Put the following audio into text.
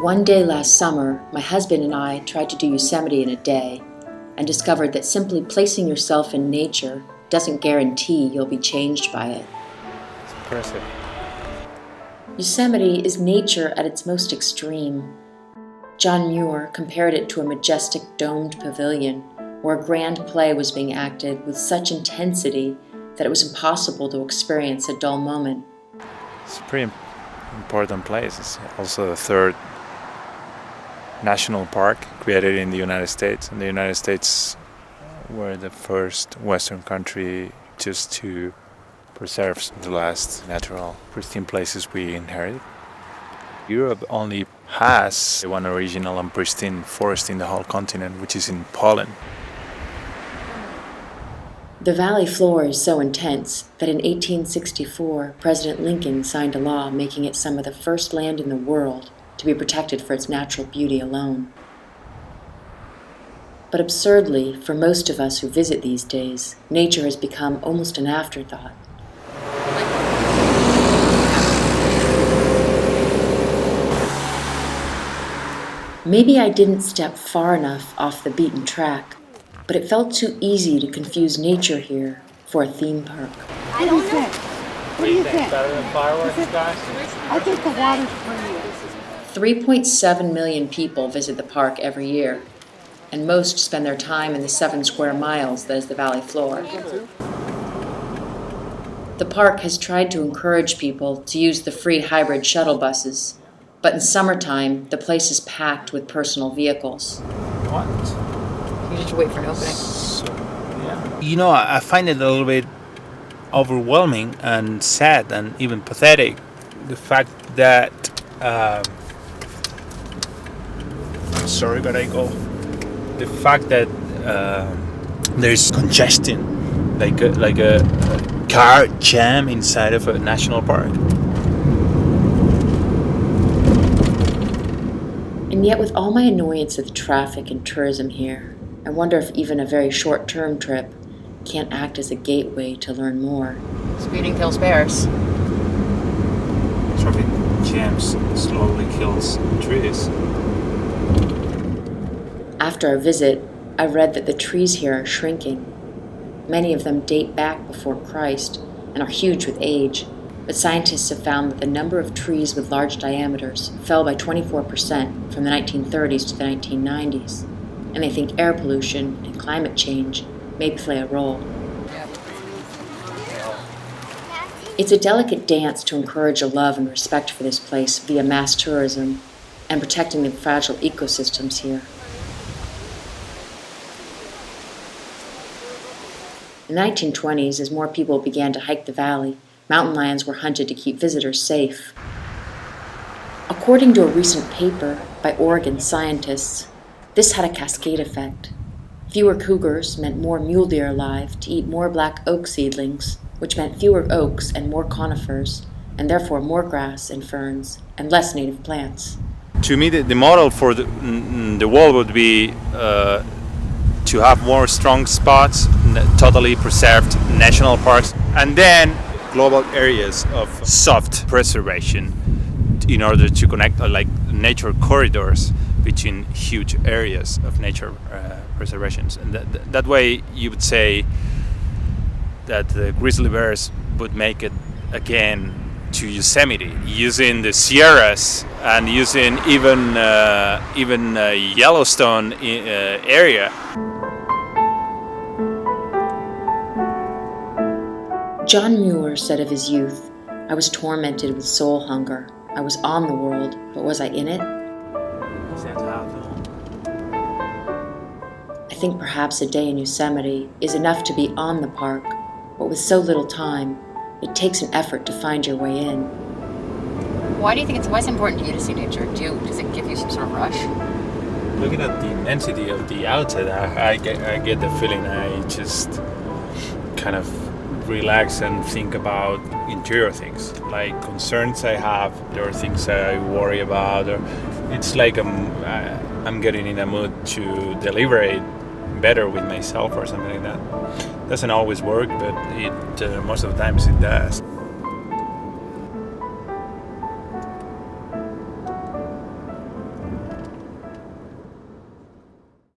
One day last summer, my husband and I tried to do Yosemite in a day and discovered that simply placing yourself in nature doesn't guarantee you'll be changed by it. It's impressive. Yosemite is nature at its most extreme. John Muir compared it to a majestic domed pavilion where a grand play was being acted with such intensity that it was impossible to experience a dull moment. It's a pretty important place. It's also the third national park created in the United States. And the United States were the first Western country just to preserve the last natural pristine places we inherited. Europe only has one original and pristine forest in the whole continent, which is in Poland. The valley floor is so intense that in 1864, President Lincoln signed a law making it some of the first land in the world to be protected for its natural beauty alone. But absurdly, for most of us who visit these days, nature has become almost an afterthought. Maybe I didn't step far enough off the beaten track, but it felt too easy to confuse nature here for a theme park. What do you think? What do you think? Better than fireworks, guys? I think the water's prettier. 3.7 million people visit the park every year, and most spend their time in the 7 square miles that is the valley floor. The park has tried to encourage people to use the free hybrid shuttle buses, but in summertime, the place is packed with personal vehicles. What? You just wait for an opening. You know, I find it a little bit overwhelming and sad and even pathetic. The fact that sorry, but I go. The fact that there's congestion, like a car jam inside of a national park. And yet, with all my annoyance at the traffic and tourism here, I wonder if even a very short-term trip can't act as a gateway to learn more. Speeding kills bears. Traffic jams slowly kills trees. After our visit, I read that the trees here are shrinking. Many of them date back before Christ and are huge with age, but scientists have found that the number of trees with large diameters fell by 24% from the 1930s to the 1990s, and they think air pollution and climate change may play a role. It's a delicate dance to encourage a love and respect for this place via mass tourism and protecting the fragile ecosystems here. In the 1920s, as more people began to hike the valley, mountain lions were hunted to keep visitors safe. According to a recent paper by Oregon scientists, this had a cascade effect. Fewer cougars meant more mule deer alive to eat more black oak seedlings, which meant fewer oaks and more conifers, and therefore more grass and ferns, and less native plants. To me, the model for the world would be to have more strong spots, totally preserved national parks, and then global areas of soft preservation in order to connect like nature corridors between huge areas of nature preservations. And that way you would say that the grizzly bears would make it again to Yosemite, using the Sierras and using even Yellowstone area. John Muir said of his youth, "I was tormented with soul hunger. I was on the world, but was I in it?" I think perhaps a day in Yosemite is enough to be on the park, but with so little time, it takes an effort to find your way in. Why do you think why it's important to you to see nature? Does it give you some sort of rush? Looking at the immensity of the outside, I get the feeling I just kind of relax and think about interior things, like concerns I have. There are things I worry about. Or it's like I'm getting in a mood to deliberate better with myself or something like that. Doesn't always work, but it most of the times it does.